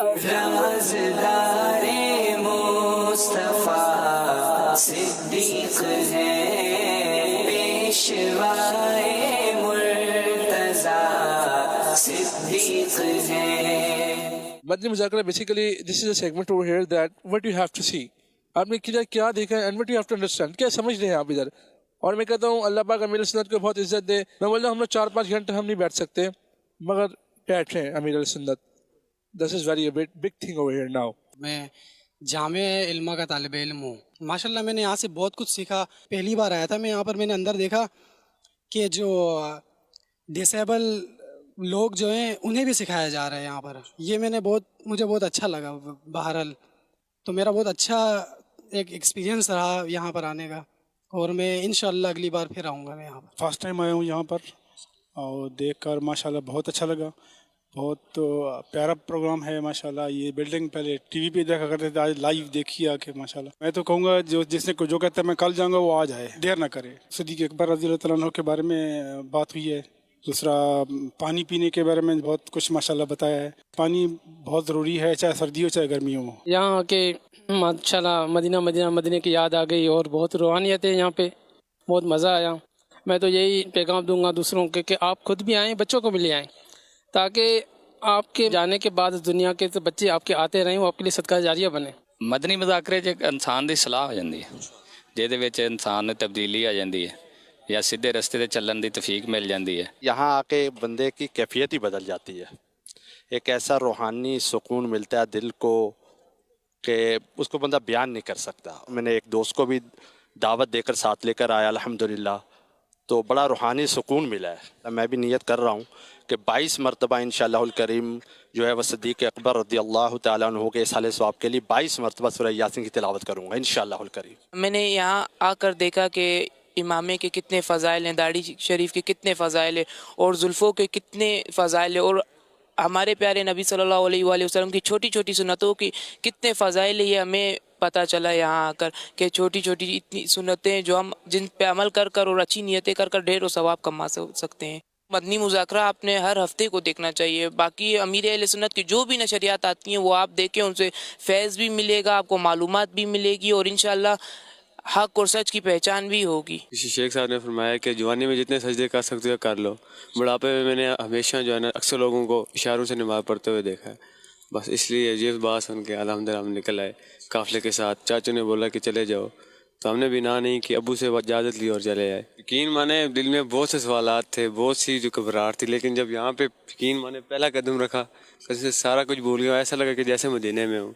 رازدار مصطفیٰ صدیق ہے، پیشوائے مرتضیٰ صدیق ہے. Madani Muzakra basically this is a segment over here that what you have to see. آپ نے کیا دیکھا ہے and what you have to understand, کیا سمجھ رہے ہیں آپ ادھر. اور میں کہتا ہوں اللہ پاک امیر سنت کو بہت عزت دے. میں بولتا ہوں ہم لوگ 4-5 گھنٹے ہم نہیں بیٹھ سکتے مگر بیٹھ رہے ہیں امیر سنت. This is very big thing over here now. میں جامع علما کا طالب علم ہوں. ماشاءاللہ میں نے یہاں سے بہت کچھ سیکھا. پہلی بار آیا تھا میں یہاں پر، میں نے اندر دیکھا کہ جو ڈسیبل لوگ جو ہیں انہیں بھی سکھایا جا رہا ہے یہاں پر. یہ مجھے بہت اچھا لگا. بہرحال تو میرا بہت اچھا ایک ایکسپیرینس رہا یہاں پر آنے کا، اور میں انشاءاللہ اگلی بار پھر آؤں گا. میں یہاں پر فرسٹ ٹائم آیا ہوں یہاں پر، اور دیکھ کر ماشاءاللہ بہت اچھا لگا. بہت پیارا پروگرام ہے ماشاءاللہ. یہ بلڈنگ پہلے ٹی وی پہ دیکھا کرتے تھے، آج لائیو دیکھی آ کے ماشاءاللہ. میں تو کہوں گا جس نے جو کہتا ہے میں کل جاؤں گا وہ آ جائے، دیر نہ کرے. صدیق اکبر رضی اللہ تعالیٰ عنہ کے بارے میں بات ہوئی ہے. دوسرا پانی پینے کے بارے میں بہت کچھ ماشاءاللہ بتایا ہے. پانی بہت ضروری ہے، چاہے سردی ہو چاہے گرمی ہو. یہاں آ کے ماشاءاللہ مدینہ کی یاد آ گئی، اور بہت روحانیت ہے یہاں پہ، بہت مزہ آیا. میں تو یہی پیغام دوں گا دوسروں کے کہ آپ خود بھی آئیں، بچوں کو بھی لے آئیں، تاکہ آپ کے جانے کے بعد اس دنیا کے بچے آپ کے آتے رہیں، وہ آپ کے لیے صدقہ جاریہ بنے. مدنی مذاکرے 'ਚ انسان ਦੀ ਸਲਾਹ ਹੋ ਜਾਂਦੀ ਹੈ، ਜਿਹਦੇ ਵਿੱਚ انسان ਨੂੰ ਤਬਦੀਲੀ ਆ ਜਾਂਦੀ ਹੈ یا سیدھے رستے تے چلن دی توفیق مل جاندی ہے. یہاں آ کے بندے کی کیفیت ہی بدل جاتی ہے. ایک ایسا روحانی سکون ملتا ہے دل کو کہ اس کو بندہ بیان نہیں کر سکتا. میں نے ایک دوست کو بھی دعوت دے کر ساتھ لے کر آیا الحمدللہ، تو بڑا روحانی سکون ملا ہے. میں بھی نیت کر رہا ہوں کہ 22 مرتبہ انشاءاللہ الکریم جو ہے وہ صدیق اکبر رضی اللہ تعالیٰ عنہ کے اصحال ثواب کے لیے 22 مرتبہ سورہ یاسین کی تلاوت کروں گا انشاءاللہ الکریم. میں نے یہاں آ کر دیکھا کہ امامے کے کتنے فضائل ہیں، داڑھی شریف کے کتنے فضائل ہیں، اور زلفوں کے کتنے فضائل ہیں، اور ہمارے پیارے نبی صلی اللہ علیہ وآلہ وسلم کی چھوٹی چھوٹی سنتوں کی کتنے فضائل ہیں. یہ ہمیں پتہ چلا یہاں آ کر کہ چھوٹی چھوٹی اتنی سنتیں جو ہم جن پہ عمل کر کر اور اچھی نیتیں کر کر ڈھیر و ثواب کما سکتے ہیں. مدنی مذاکرہ آپ نے ہر ہفتے کو دیکھنا چاہیے. باقی امیر اہل سنت کی جو بھی نشریات آتی ہیں وہ آپ دیکھیں، ان سے فیض بھی ملے گا، آپ کو معلومات بھی ملے گی، اور انشاءاللہ حق اور سچ کی پہچان بھی ہوگی. کسی شیخ صاحب نے فرمایا کہ جوانی میں جتنے سجدے کر سکتے ہو کر لو. بڑھاپے میں نے ہمیشہ جو ہے نا اکثر لوگوں کو اشاروں سے نماز پڑھتے ہوئے دیکھا ہے. بس اس لیے یہ بات سن کے الحمدللہ ہم نکل آئے قافلے کے ساتھ. چاچو نے بولا کہ چلے جاؤ، تو ہم نے بھی نہ نہیں کہ ابو سے اجازت لی اور چلے آئے. یقین مانے دل میں بہت سے سوالات تھے، بہت سی جو گھبراہٹ تھی، لیکن جب یہاں پہ یقین مانے پہلا قدم رکھا تو سارا کچھ بھول گیا. ایسا لگا کہ جیسے مدینے میں ہوں.